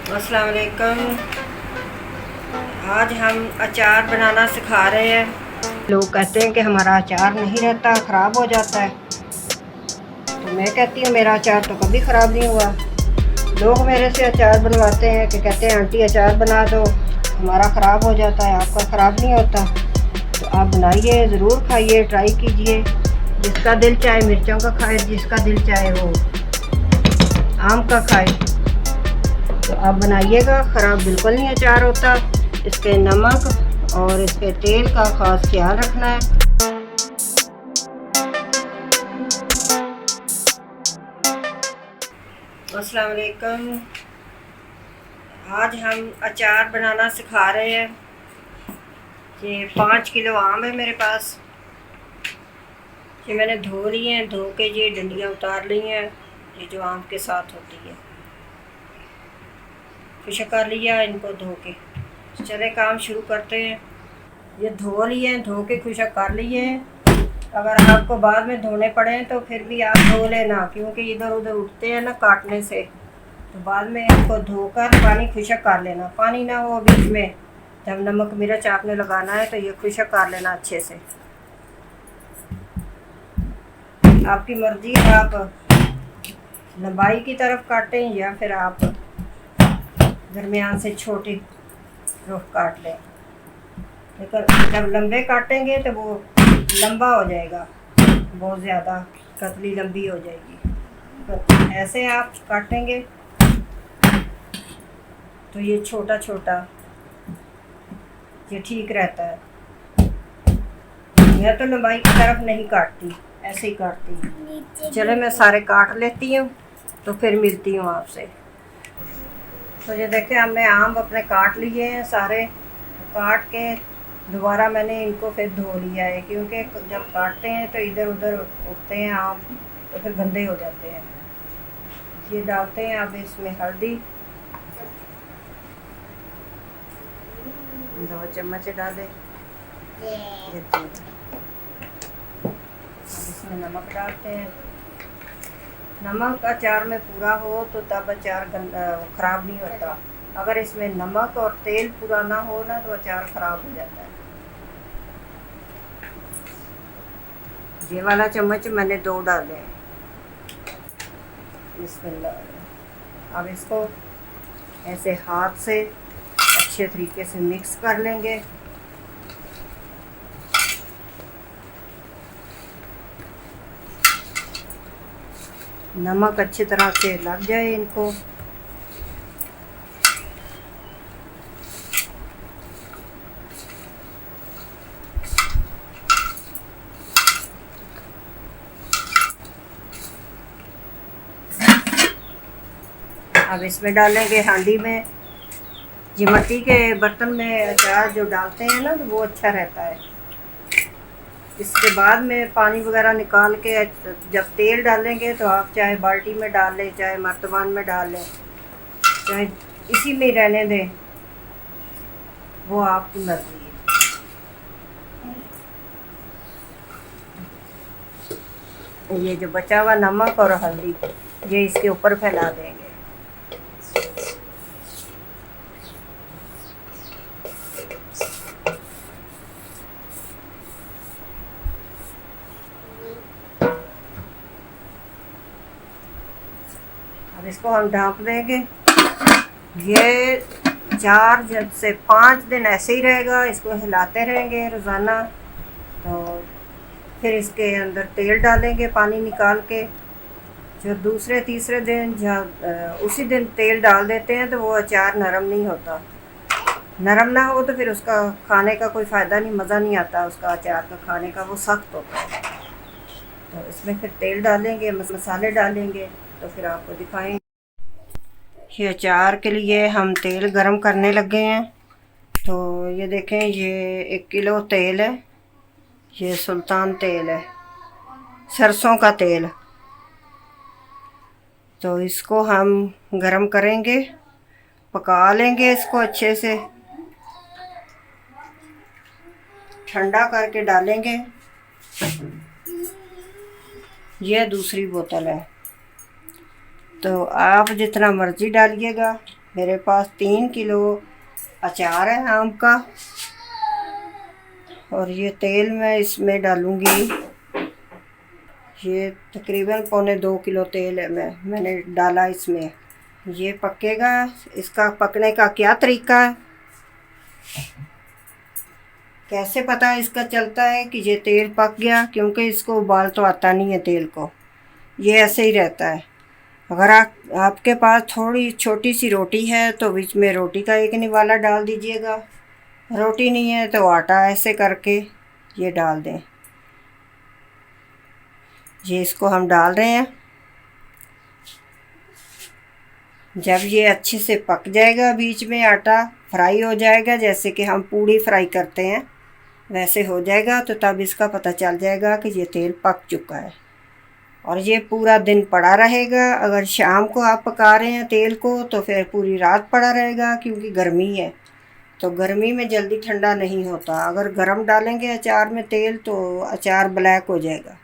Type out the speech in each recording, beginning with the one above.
अस्सलाम वालेकुम। आज हम अचार बनाना सिखा रहे हैं। लोग कहते हैं कि हमारा अचार नहीं रहता, ख़राब हो जाता है। तो मैं कहती हूँ मेरा अचार तो कभी ख़राब नहीं हुआ। लोग मेरे से अचार बनवाते हैं कि कहते हैं आंटी अचार बना दो, हमारा ख़राब हो जाता है, आपका ख़राब नहीं होता। तो आप बनाइए, ज़रूर खाइए, ट्राई कीजिए। जिसका दिल चाहे मिर्चों का खाए, जिसका दिल चाहे वो आम का खाए। तो आप बनाइएगा, ख़राब बिल्कुल नहीं अचार होता। इसके नमक और इसके तेल का ख़ास ख्याल रखना है। अस्सलाम वालेकुम। आज हम अचार बनाना सिखा रहे हैं। ये 5 किलो आम है मेरे पास। ये मैंने धो लिए हैं, धो के ये डंडियाँ उतार ली हैं, ये जो आम के साथ होती है। खुशक कर लिया इनको धो के। चले काम शुरू करते हैं। ये धो लिए हैं, धो के खुशक कर लिए हैं। अगर आपको बाद में धोने पड़े तो फिर भी आप धो लेना, क्योंकि इधर उधर उठते हैं ना काटने से। तो बाद में इनको धोकर पानी खुशक कर लेना, पानी ना हो बीच में। जब नमक मिर्च आपने लगाना है तो ये खुशक कर लेना अच्छे से। आपकी मर्ज़ी, आप लंबाई की तरफ काटें या फिर आप दरमियान से छोटे रुख काट लें। लेकिन जब लंबे काटेंगे तो वो लंबा हो जाएगा, बहुत ज़्यादा कतली लंबी हो जाएगी। तो ऐसे आप काटेंगे तो ये छोटा छोटा ये ठीक रहता है। मैं तो लंबाई की तरफ नहीं काटती, ऐसे ही काटती हूँ। चलो मैं सारे काट लेती हूँ तो फिर मिलती हूँ आपसे। तो ये देखें, हमने आम अपने काट लिए हैं सारे। काट के दोबारा मैंने इनको फिर धो लिया है, क्योंकि जब काटते हैं तो इधर उधर उठते हैं आम, तो फिर गंदे हो जाते हैं। ये डालते हैं अब इसमें हल्दी, 2 चम्मच डालें। अब इसमें नमक डालते हैं। नमक अचार में पूरा हो तो तब अचार ख़राब नहीं होता। अगर इसमें नमक और तेल पूरा ना हो ना तो अचार ख़राब हो जाता है। ये वाला चम्मच मैंने 2 डाले हैं। बिस्मिल्लाह। अब इसको ऐसे हाथ से अच्छे तरीके से मिक्स कर लेंगे। नमक अच्छी तरह से लग जाए इनको। अब इसमें डालेंगे हांडी में। ये मिट्टी के बर्तन में अचार जो डालते हैं ना तो वो अच्छा रहता है। इसके बाद में पानी वगैरह निकाल के जब तेल डालेंगे तो आप चाहे बाल्टी में डाल लें, चाहे मर्तबान में डाल लें, चाहे इसी में रहने दें, वो आपकी मर्ज़ी है। ये जो बचा हुआ नमक और हल्दी ये इसके ऊपर फैला देंगे। अब इसको हम ढाँप देंगे। ये 4 से 5 दिन ऐसे ही रहेगा। इसको हिलाते रहेंगे रोज़ाना। तो फिर इसके अंदर तेल डालेंगे पानी निकाल के। जो दूसरे तीसरे दिन उसी दिन तेल डाल देते हैं तो वो अचार नरम नहीं होता। नरम ना हो तो फिर उसका खाने का कोई फ़ायदा नहीं, मज़ा नहीं आता उसका अचार का खाने का, वो सख्त होता है। तो इसमें फिर तेल डालेंगे, मसाले डालेंगे तो फिर आपको दिखाएंगे। ये अचार के लिए हम तेल गरम करने लगे हैं। तो ये देखें, ये 1 किलो तेल है। ये सुल्तान तेल है, सरसों का तेल। तो इसको हम गरम करेंगे, पका लेंगे इसको अच्छे से, ठंडा करके डालेंगे। यह दूसरी बोतल है। तो आप जितना मर्ज़ी डालिएगा, मेरे पास 3 किलो अचार है आम का। और ये तेल मैं इसमें डालूँगी, ये तकरीबन 1.25 किलो तेल है मैंने डाला इसमें। ये पकेगा। इसका पकने का क्या तरीका है, कैसे पता इसका चलता है कि ये तेल पक गया? क्योंकि इसको उबाल तो आता नहीं है तेल को, ये ऐसे ही रहता है। अगर आपके पास थोड़ी छोटी सी रोटी है तो बीच में रोटी का एक निवाला डाल दीजिएगा। रोटी नहीं है तो आटा ऐसे करके ये डाल दें। ये इसको हम डाल रहे हैं। जब ये अच्छे से पक जाएगा, बीच में आटा फ्राई हो जाएगा, जैसे कि हम पूड़ी फ्राई करते हैं वैसे हो जाएगा, तो तब इसका पता चल जाएगा कि ये तेल पक चुका है। और ये पूरा दिन पड़ा रहेगा। अगर शाम को आप पका रहे हैं तेल को तो फिर पूरी रात पड़ा रहेगा, क्योंकि गर्मी है तो गर्मी में जल्दी ठंडा नहीं होता। अगर गर्म डालेंगे अचार में तेल तो अचार ब्लैक हो जाएगा।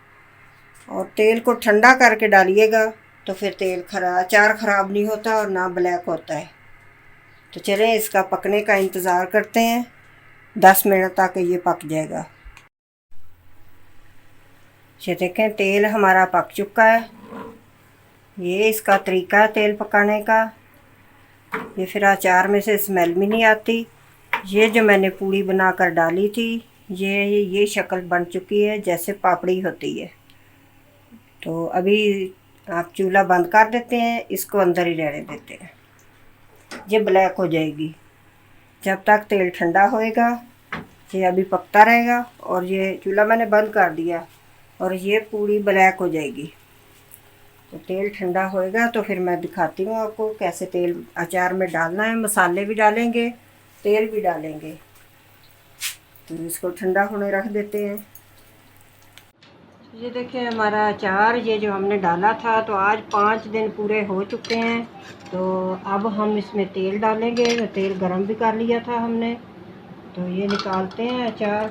और तेल को ठंडा करके डालिएगा तो फिर अचार ख़राब नहीं होता और ना ब्लैक होता है। तो चलें इसका पकने का इंतज़ार करते हैं। 10 मिनट तक ये पक जाएगा। ये देखें तेल हमारा पक चुका है। ये इसका तरीका है तेल पकाने का। ये फिर अचार में से स्मेल भी नहीं आती। ये जो मैंने पूड़ी बनाकर डाली थी, ये शक्ल बन चुकी है जैसे पापड़ी होती है। तो अभी आप चूल्हा बंद कर देते हैं, इसको अंदर ही रहने देते हैं। ये ब्लैक हो जाएगी। जब तक तेल ठंडा होएगा ये अभी पकता रहेगा। और ये चूल्हा मैंने बंद कर दिया और ये पूरी ब्लैक हो जाएगी। तो तेल ठंडा होएगा तो फिर मैं दिखाती हूँ आपको कैसे तेल अचार में डालना है। मसाले भी डालेंगे, तेल भी डालेंगे। तो इसको ठंडा होने रख देते हैं। ये देखिए हमारा अचार, ये जो हमने डाला था तो आज 5 दिन पूरे हो चुके हैं। तो अब हम इसमें तेल डालेंगे। तो तेल गरम भी कर लिया था हमने। तो ये निकालते हैं अचार,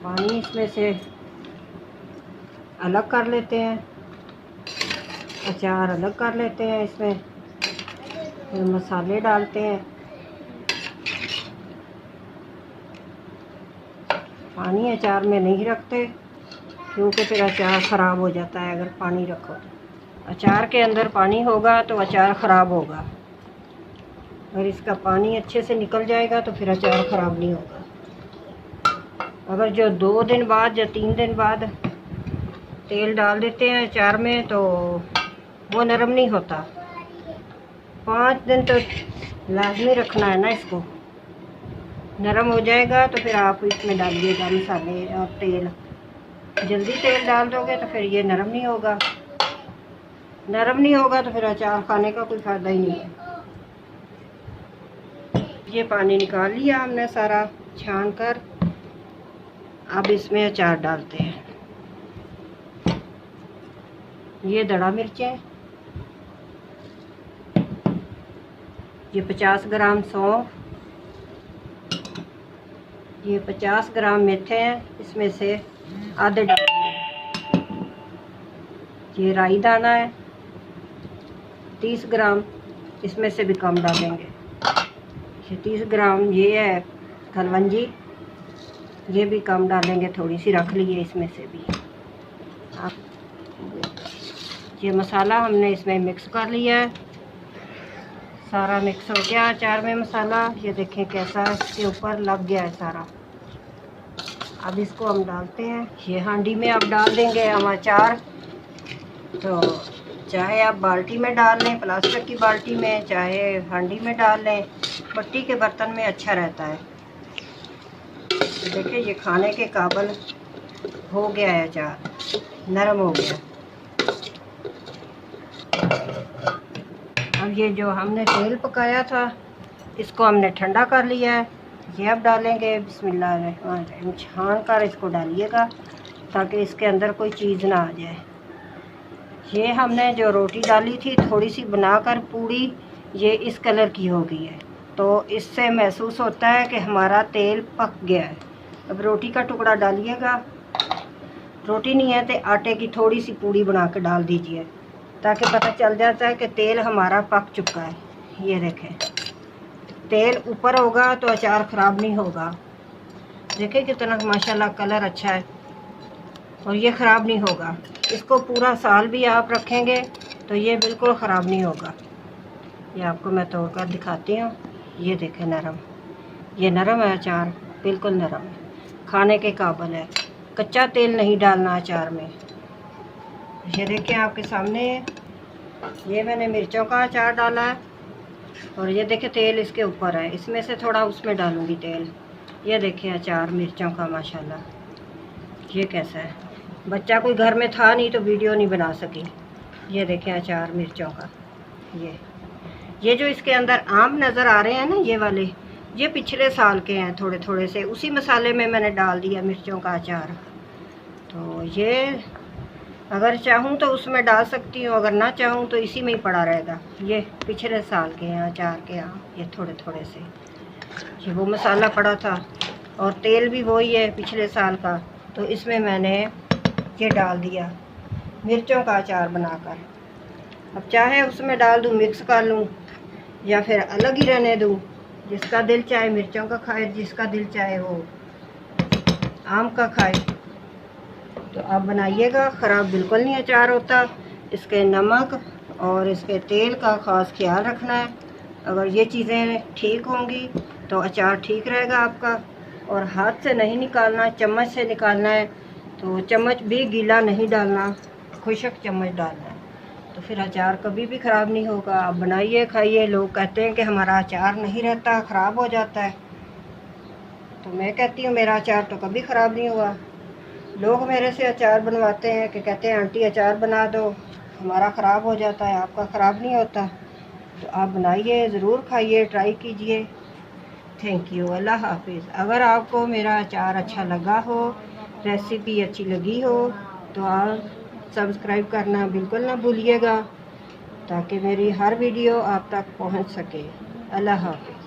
पानी इसमें से अलग कर लेते हैं, अचार अलग कर लेते हैं इसमें। फिर मसाले डालते हैं। पानी अचार में नहीं रखते क्योंकि फिर अचार ख़राब हो जाता है। अगर पानी रखो तो अचार के अंदर पानी होगा तो अचार ख़राब होगा। अगर इसका पानी अच्छे से निकल जाएगा तो फिर अचार ख़राब नहीं होगा। अगर जो 2 दिन बाद या 3 दिन बाद तेल डाल देते हैं अचार में तो वो नरम नहीं होता। 5 दिन तो लाजमी रखना है ना इसको। नरम हो जाएगा तो फिर आप इसमें डालिएगा मसाले और तेल। जल्दी तेल डाल दोगे तो फिर ये नरम नहीं होगा। नरम नहीं होगा तो फिर अचार खाने का कोई फ़ायदा ही नहीं है। ये पानी निकाल लिया हमने सारा छान कर। अब इसमें अचार डालते हैं। ये दड़ा मिर्चें, ये 50 ग्राम सौंफ, ये 50 ग्राम मेथे हैं, इसमें से आधे डालेंगे। ये राई दाना है 30 ग्राम, इसमें से भी कम डालेंगे। ये 30 ग्राम ये है कलवंजी, ये भी कम डालेंगे, थोड़ी सी रख ली है इसमें से भी। ये मसाला हमने इसमें मिक्स कर लिया है। सारा मिक्स हो गया अचार में मसाला। ये देखें कैसा इसके ऊपर लग गया है सारा। अब इसको हम डालते हैं। ये हांडी में अब डाल देंगे हम अचार। तो चाहे आप बाल्टी में डाल लें, प्लास्टिक की बाल्टी में, चाहे हांडी में डाल लें, मिट्टी के बर्तन में अच्छा रहता है। तो देखिए ये खाने के काबिल हो गया है अचार, नरम हो गया। अब ये जो हमने तेल पकाया था इसको हमने ठंडा कर लिया है। ये अब डालेंगे। बिस्मिल्लाह छान कर इसको डालिएगा ताकि इसके अंदर कोई चीज़ ना आ जाए। ये हमने जो रोटी डाली थी थोड़ी सी बनाकर पूड़ी, ये इस कलर की हो गई है। तो इससे महसूस होता है कि हमारा तेल पक गया है। अब रोटी का टुकड़ा डालिएगा। रोटी नहीं है तो आटे की थोड़ी सी पूड़ी बना के डाल दीजिए। ताकि पता चल जाता है कि तेल हमारा पक चुका है। ये देखें, तेल ऊपर होगा तो अचार ख़राब नहीं होगा। देखें कितना माशाल्लाह कलर अच्छा है और ये ख़राब नहीं होगा। इसको पूरा साल भी आप रखेंगे तो ये बिल्कुल ख़राब नहीं होगा। ये आपको मैं तोड़ कर दिखाती हूँ। ये देखें नरम, ये नरम है अचार, बिल्कुल नरम है, खाने के काबिल है। कच्चा तेल नहीं डालना अचार में। ये देखें आपके सामने, ये मैंने मिर्चों का अचार डाला है और ये देखें तेल इसके ऊपर है। इसमें से थोड़ा उसमें डालूँगी तेल। ये देखें अचार मिर्चों का माशाल्लाह। ये कैसा है, बच्चा कोई घर में था नहीं तो वीडियो नहीं बना सकी। ये देखें अचार मिर्चों का। ये जो इसके अंदर आम नज़र आ रहे हैं ना, ये वाले, ये पिछले साल के हैं थोड़े थोड़े से। उसी मसाले में मैंने डाल दिया मिर्चों का अचार। तो ये अगर चाहूँ तो उसमें डाल सकती हूँ, अगर ना चाहूँ तो इसी में ही पड़ा रहेगा। ये पिछले साल के हैं अचार के आम, ये थोड़े थोड़े से। ये वो मसाला पड़ा था और तेल भी वही है पिछले साल का, तो इसमें मैंने ये डाल दिया मिर्चों का अचार बनाकर। अब चाहे उसमें डाल दूँ, मिक्स कर लूँ या फिर अलग ही रहने दूँ। जिसका दिल चाहे मिर्चों का खाए, जिसका दिल चाहे वो आम का खाए। तो आप बनाइएगा, ख़राब बिल्कुल नहीं अचार होता। इसके नमक और इसके तेल का ख़ास ख्याल रखना है। अगर ये चीज़ें ठीक होंगी तो अचार ठीक रहेगा आपका। और हाथ से नहीं निकालना, चम्मच से निकालना है। तो चम्मच भी गीला नहीं डालना, खुशक चम्मच डालना है, तो फिर अचार कभी भी ख़राब नहीं होगा। आप बनाइए, खाइए। लोग कहते हैं कि हमारा अचार नहीं रहता, ख़राब हो जाता है। तो मैं कहती हूँ मेरा अचार तो कभी ख़राब नहीं हुआ। लोग मेरे से अचार बनवाते हैं कि कहते हैं आंटी अचार बना दो, हमारा ख़राब हो जाता है, आपका ख़राब नहीं होता। तो आप बनाइए, ज़रूर खाइए, ट्राई कीजिए। थैंक यू, अल्लाह हाफिज़। अगर आपको मेरा अचार अच्छा लगा हो, रेसिपी अच्छी लगी हो, तो आप सब्सक्राइब करना बिल्कुल ना भूलिएगा, ताकि मेरी हर वीडियो आप तक पहुंच सके। अल्लाह हाफिज़।